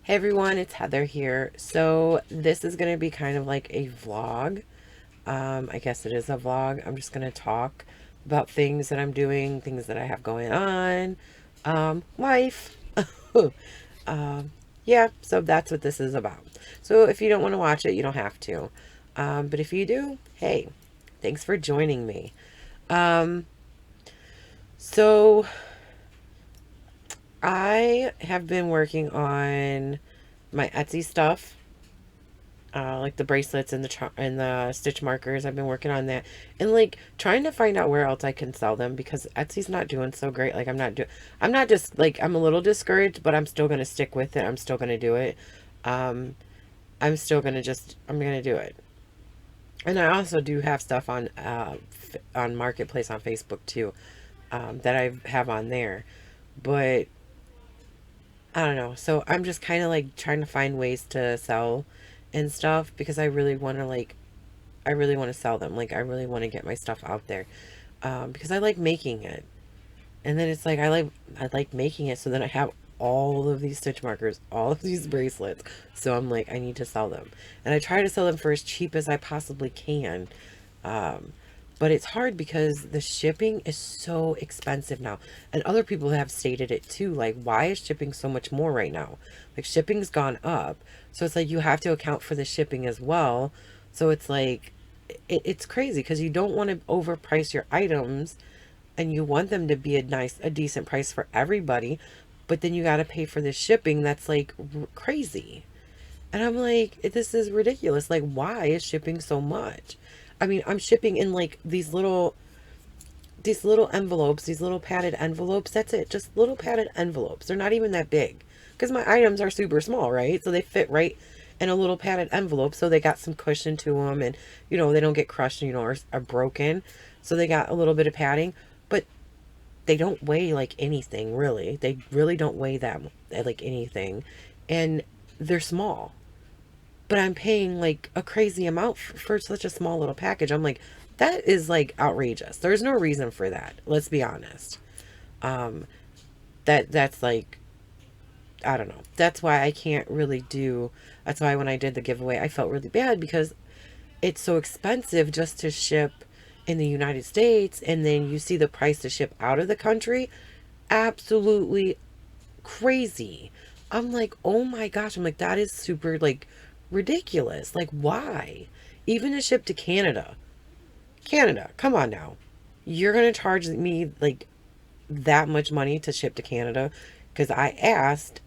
Hey everyone, it's Heather here. So this is going to be kind of like a vlog. I guess it is a vlog. I'm just going to talk about things that I'm doing, things that I have going on, life. um, yeah, so that's what this is about. So if you don't want to watch it, you don't have to. But if you do, hey, thanks for joining me. Um, so I have been working on my Etsy stuff, like the bracelets and the stitch markers. I've been working on that and like trying to find out where else I can sell them because Etsy's not doing so great. Like I'm not just like I'm a little discouraged, but I'm still gonna stick with it. I'm still gonna do it. Um, I'm gonna do it. And I also do have stuff on Marketplace on Facebook too, that I have on there, but I don't know. So I'm just kind of like trying to find ways to sell and stuff because I really want to sell them. Like I really want to get my stuff out there. Because I like making it. And then it's like I like making it so then I have all of these stitch markers, all of these bracelets. So I'm like I need to sell them. And I try to sell them for as cheap as I possibly can. Um, but it's hard because the shipping is so expensive now. And other people have stated it too. Like, why is shipping so much more right now? Like, shipping's gone up. So it's like you have to account for the shipping as well. So it's like, it's crazy because you don't want to overprice your items and you want them to be a decent price for everybody. But then you got to pay for the shipping. That's like crazy. And I'm like, this is ridiculous. Like, why is shipping so much? I mean, I'm shipping in like these little envelopes, these little padded envelopes. That's it. Just little padded envelopes. They're not even that big because my items are super small, right? So they fit right in a little padded envelope. So they got some cushion to them and, they don't get crushed, or are broken. So they got a little bit of padding, but they don't weigh like anything really. They really don't weigh that like anything. And they're small, but I'm paying like a crazy amount for such a small little package. I'm like, that is like outrageous. There's no reason for that. Let's be honest. Um, that's like, I don't know. That's why I can't really do, that's why when I did the giveaway, I felt really bad because it's so expensive just to ship in the United States. And then you see the price to ship out of the country. Absolutely crazy. I'm like, oh my gosh. I'm like, that is super like ridiculous. Like, why? Even to ship to Canada. Canada, come on now. You're going to charge me like that much money to ship to Canada? Because I asked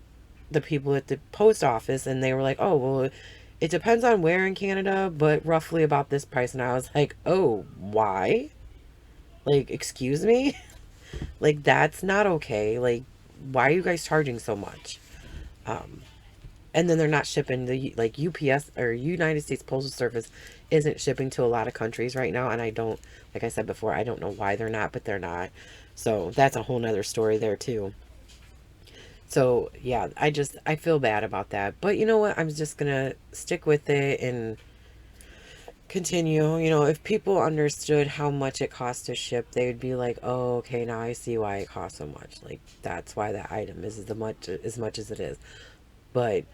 the people at the post office and they were like, oh, well, it depends on where in Canada, but roughly about this price. And I was like, oh, why? Like, excuse me? Like, that's not okay. Like, why are you guys charging so much? Um, and then they're not shipping the like UPS or United States Postal Service isn't shipping to a lot of countries right now, and I don't, like I said before, I don't know why they're not, but they're not. So that's a whole nother story there too. So yeah, I feel bad about that, but you know what, I'm just gonna stick with it and continue. If people understood how much it costs to ship, they would be like, oh, okay, now I see why it costs so much. Like, that's why that item is as much as it is. But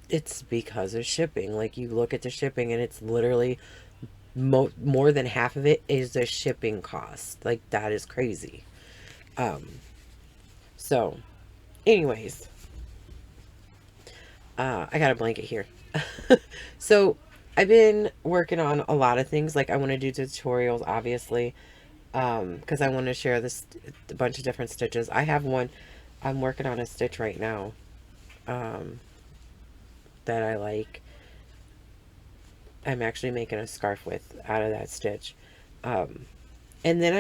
it's because of shipping. Like, you look at the shipping and it's literally more than half of it is the shipping cost. Like, that is crazy. Um, so anyways, I got a blanket here. So I've been working on a lot of things. Like, I want to do tutorials, obviously, because I want to share this a bunch of different stitches. I have one. I'm working on a stitch right now, um, that I like. I'm actually making a scarf with out of that stitch. Um, and then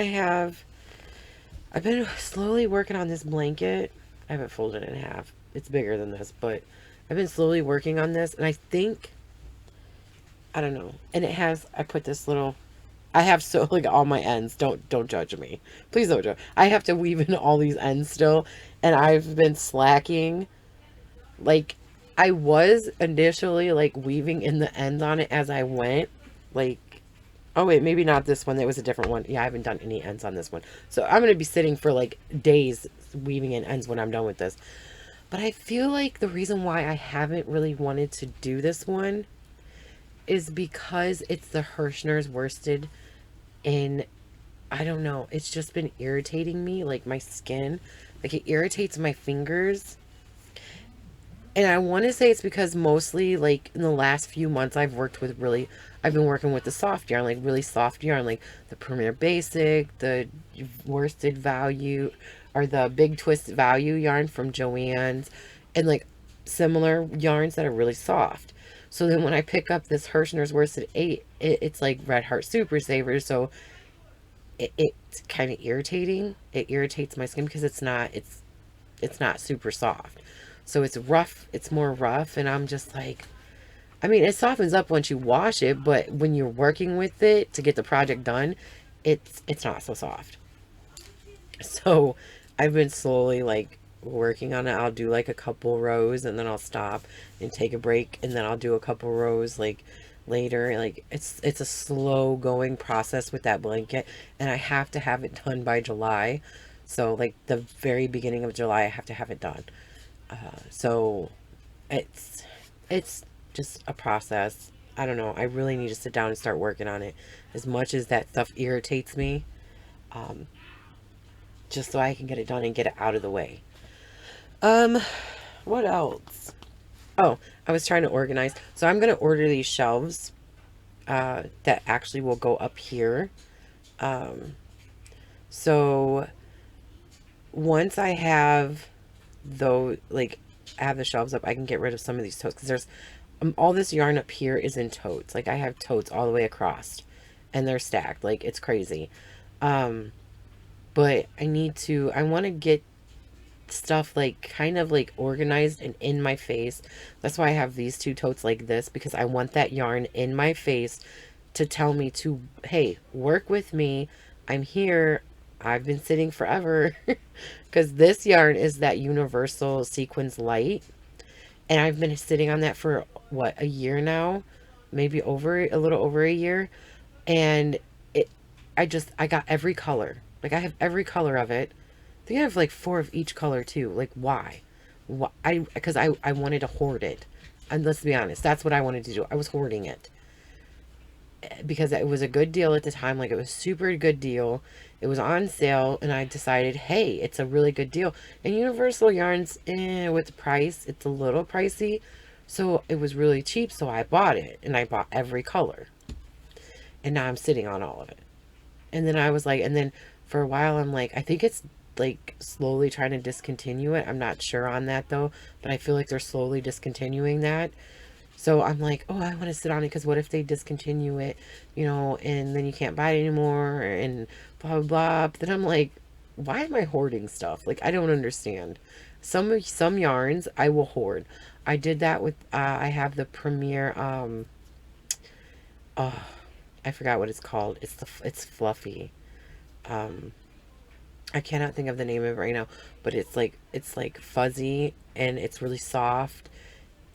I've been slowly working on this blanket. I have it folded in half. It's bigger than this, but I've been slowly working on this, and I think, I don't know. And I put this little, I have so, like, all my ends. Don't judge me. Please don't judge. I have to weave in all these ends still, and I've been slacking. Like, I was initially, like, weaving in the ends on it as I went. Like, oh, wait, maybe not this one. There was a different one. Yeah, I haven't done any ends on this one. So I'm going to be sitting for, like, days weaving in ends when I'm done with this. But I feel like the reason why I haven't really wanted to do this one is because it's the Hirschner's worsted, and I don't know, it's just been irritating me, like my skin. Like it irritates my fingers. And I want to say it's because mostly like in the last few months I've been working with the soft yarn, like really soft yarn, like the Premier Basic, the worsted value, or the big twist value yarn from Joann's, and like similar yarns that are really soft. So then when I pick up this Hirschner's worsted 8, it's like Red Heart Super Saver. So it's kind of irritating. It irritates my skin because it's not super soft. So it's rough. It's more rough. And I'm just like, I mean, it softens up once you wash it, but when you're working with it to get the project done, it's not so soft. So I've been slowly like working on it. I'll do like a couple rows and then I'll stop and take a break, and then I'll do a couple rows like later. Like it's a slow going process with that blanket, and I have to have it done by July. So like the very beginning of July I have to have it done. So it's it's just a process. I don't know. I really need to sit down and start working on it. As much as that stuff irritates me, um, just so I can get it done and get it out of the way. Um, what else? Oh, I was trying to organize. So I'm gonna order these shelves that actually will go up here. Um, so once I have though, like I have the shelves up, I can get rid of some of these totes, because there's all this yarn up here is in totes. Like I have totes all the way across, and they're stacked. Like it's crazy. Um, but I want to get stuff like kind of like organized and in my face. That's why I have these two totes like this, because I want that yarn in my face to tell me to, hey, work with me. I'm here. I've been sitting forever. Because this yarn is that universal sequins light, and I've been sitting on that for what, a year now, maybe over a little over a year. And it I got every color. Like I have every color of it. I think I have like 4 of each color too. Like why? Why? Because I wanted to hoard it. And let's be honest, that's what I wanted to do. I was hoarding it because it was a good deal at the time. Like it was super good deal. It was on sale, and I decided, hey, it's a really good deal. And Universal Yarns, with the price, it's a little pricey. So it was really cheap, so I bought it, and I bought every color. And now I'm sitting on all of it. And then I was like, and then for a while, I'm like, I think it's like slowly trying to discontinue it. I'm not sure on that though, but I feel like they're slowly discontinuing that. So I'm like, oh, I want to sit on it, because what if they discontinue it, and then you can't buy it anymore and blah, blah, blah. But then I'm like, why am I hoarding stuff? Like, I don't understand. Some yarns I will hoard. I did that with, I have the Premier, oh, I forgot what it's called. It's fluffy. Um, I cannot think of the name of it right now, but it's like fuzzy, and it's really soft,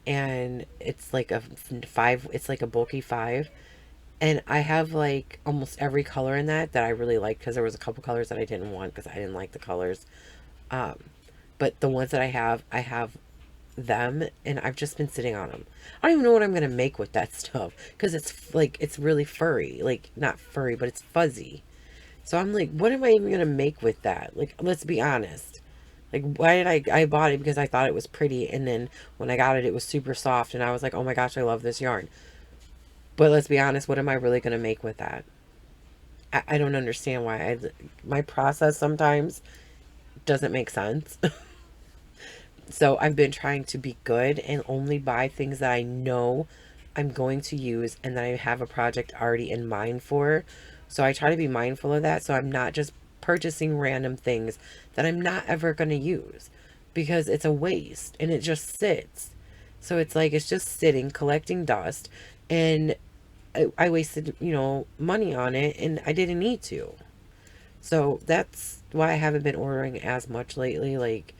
and it's like a 5, it's like a bulky 5. And I have like almost every color in that I really like, because there was a couple colors that I didn't want because I didn't like the colors. Um, but the ones that I have them, and I've just been sitting on them. I don't even know what I'm going to make with that stuff, because it's like, it's really furry, like not furry, but it's fuzzy. So I'm like, what am I even going to make with that? Like, let's be honest. Like, why did I bought it because I thought it was pretty, and then when I got it, it was super soft, and I was like, oh my gosh, I love this yarn. But let's be honest, what am I really going to make with that? I don't understand why my process sometimes doesn't make sense. So I've been trying to be good and only buy things that I know I'm going to use and that I have a project already in mind for. So I try to be mindful of that, so I'm not just purchasing random things that I'm not ever going to use, because it's a waste and it just sits. So it's like, it's just sitting, collecting dust, and I wasted, money on it, and I didn't need to. So that's why I haven't been ordering as much lately. Like,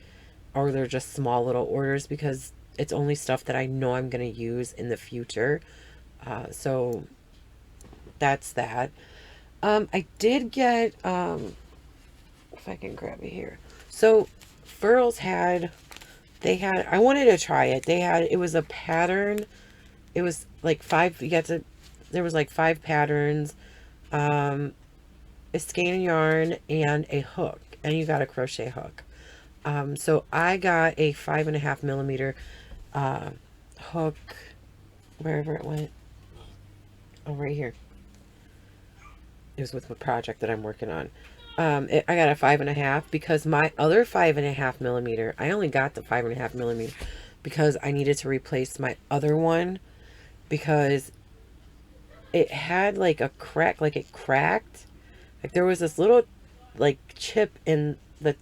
or they're just small little orders, because it's only stuff that I know I'm going to use in the future. So that's that. I did get, if I can grab it here. So Furls had They had, I wanted to try it. They had, it was a pattern. It was like five, you got to, there was like five patterns, um, a skein of yarn and a hook, and you got a crochet hook. So I got a 5.5 millimeter uh, hook, wherever it went. Oh, right here. It was with the project that I'm working on. I got a 5.5 because my other 5.5 millimeter, I only got the 5.5 millimeter because I needed to replace my other one because it had like a crack, like it cracked. Like there was this little like chip in the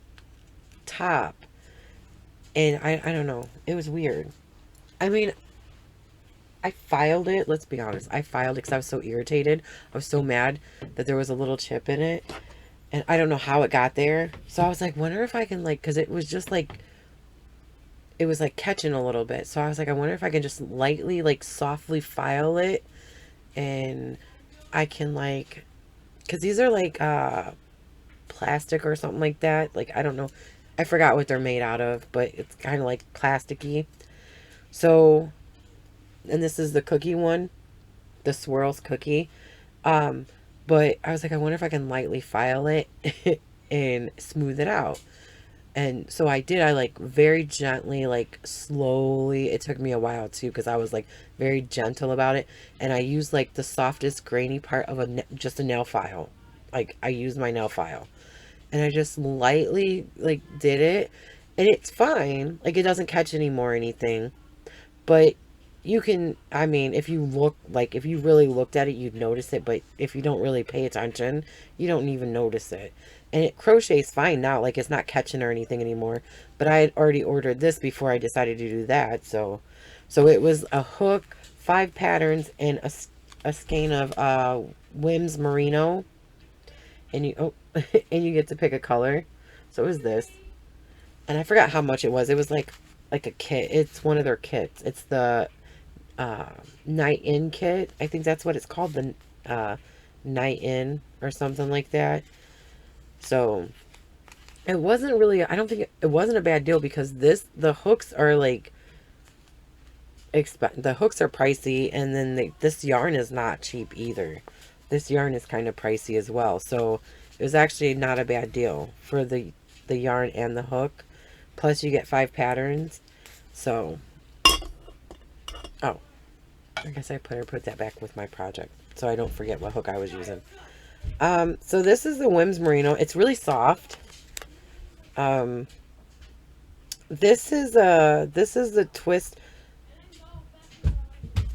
top, and I don't know. It was weird. I mean, I filed it. Let's be honest. I filed it because I was so irritated. I was so mad that there was a little chip in it. And I don't know how it got there. So I was like, wonder if I can like, because it was just like, it was like catching a little bit. So I was like, I wonder if I can just lightly, like softly file it. And I can like, because these are like plastic or something like that. Like, I don't know. I forgot what they're made out of, but it's kind of like plasticky. So, and this is the cookie one, the swirls cookie. Um, but I was like, I wonder if I can lightly file it and smooth it out. And so I did. I like very gently, like slowly. It took me a while too because I was like very gentle about it. And I used like the softest grainy part of just a nail file. Like I used my nail file and I just lightly like did it, and it's fine. Like it doesn't catch anymore or anything. But you can, I mean, if you look, like, if you really looked at it, you'd notice it. But if you don't really pay attention, you don't even notice it. And it crochets fine now. Like, it's not catching or anything anymore. But I had already ordered this before I decided to do that. So it was a hook, 5 patterns, and a skein of Wims Merino. And you, oh, and you get to pick a color. So it was this. And I forgot how much it was. It was like a kit. It's one of their kits. It's the uh, night in kit. I think that's what it's called, the night in or something like that. So it wasn't really, I don't think it wasn't a bad deal because the hooks are like, the hooks are pricey, and then this yarn is not cheap either. This yarn is kind of pricey as well. So it was actually not a bad deal for the yarn and the hook. Plus you get 5 patterns. So, oh, I guess I put that back with my project so I don't forget what hook I was using. So this is the Wims Merino. It's really soft. This is the twist.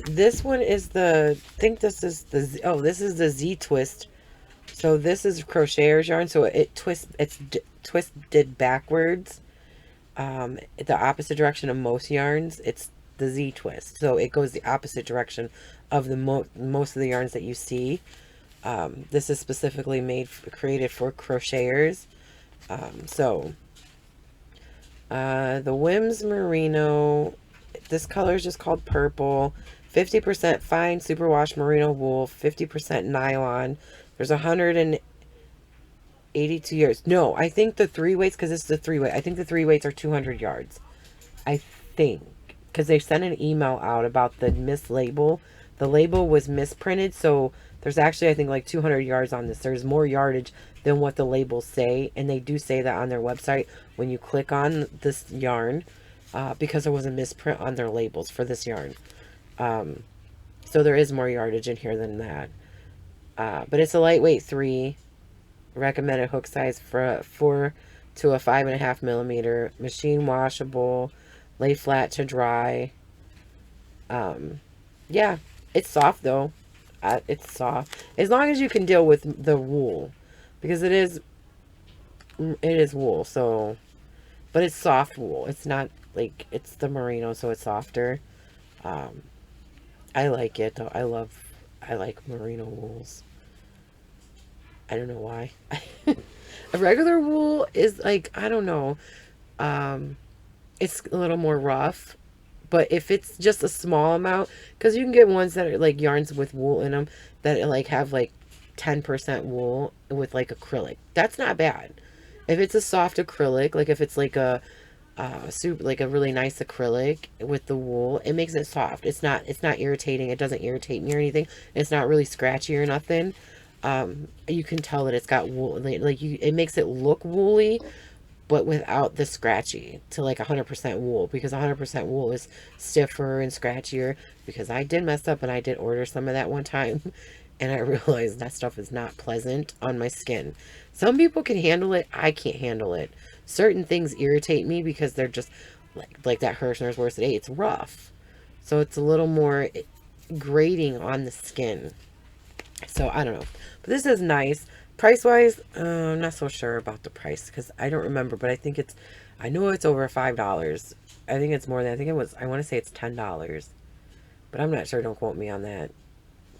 This one is the, I think this is the, oh, this is the Z twist. So this is crocheter's yarn. So it twists, it's twisted backwards. The opposite direction of most yarns. It's the Z twist. So it goes the opposite direction of the most of the yarns that you see. This is specifically created for crocheters. The Wims Merino, this color is just called purple. 50% fine superwash merino wool, 50% nylon. There's 182 yards. No, I think the 3 weights, because it's the 3 weight. I think the 3 weights are 200 yards. I think, because they sent an email out about the mislabel. The label was misprinted, so there's actually, I think, like 200 yards on this. There's more yardage than what the labels say, and they do say that on their website when you click on this yarn, because there was a misprint on their labels for this yarn. So there is more yardage in here than that. But it's a lightweight 3. Recommended hook size for 4 to a 5.5 millimeter. Machine washable. Lay flat to dry. Yeah, it's soft though. It's soft. As long as you can deal with the wool. Because it is wool, so, but it's soft wool. It's not like, it's the merino, so it's softer. I like it though. I like merino wools. I don't know why. A regular wool is like, I don't know. It's a little more rough. But if it's just a small amount, because you can get ones that are like yarns with wool in them that like have like 10% wool with like acrylic. That's not bad. If it's a soft acrylic, like if it's like a super, like a really nice acrylic with the wool. It makes it soft. It's not irritating. It doesn't irritate me or anything. It's not really scratchy or nothing. You can tell that it's got wool, like you, it makes it look woolly, but without the scratchy to like 100% wool, because 100% wool is stiffer and scratchier. Because I did mess up and I did order some of that one time, and I realized that stuff is not pleasant on my skin. Some people can handle it. I can't handle it. Certain things irritate me because they're just like that Hirschner's Worsted 8. It's rough. So it's a little more grating on the skin. So I don't know. But this is nice. Price wise, I'm not so sure about the price because I don't remember, but I know it's over $5. I think it's more than, I want to say it's $10. But I'm not sure. Don't quote me on that.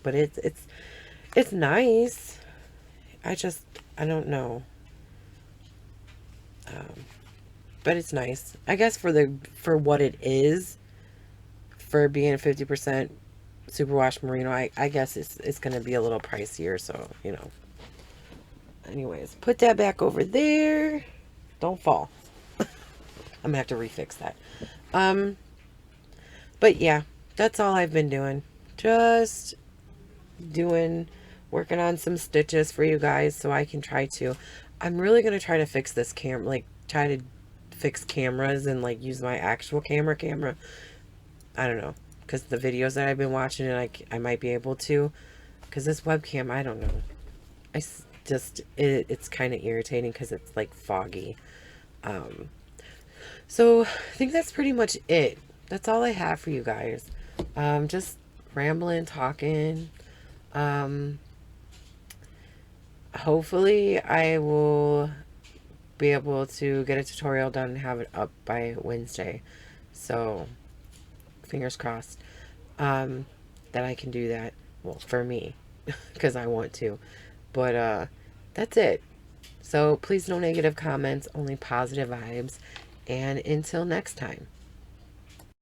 But it's nice. I don't know. But it's nice. I guess for what it is, for being 50% superwash merino, I guess it's going to be a little pricier, so, you know. Anyways, put that back over there. Don't fall. I'm going to have to refix that. But yeah, that's all I've been doing. Just working on some stitches for you guys so I can I'm really going to try to fix this camera, like try to fix cameras and like use my actual camera. I don't know, because the videos that I've been watching, and I might be able to, because this webcam, I don't know. It's kind of irritating because it's like foggy. So I think that's pretty much it. That's all I have for you guys. Just rambling, talking. Hopefully I will be able to get a tutorial done and have it up by Wednesday. So fingers crossed that I can do that. Well, for me, because I want to. But that's it. So please, no negative comments, only positive vibes. And until next time.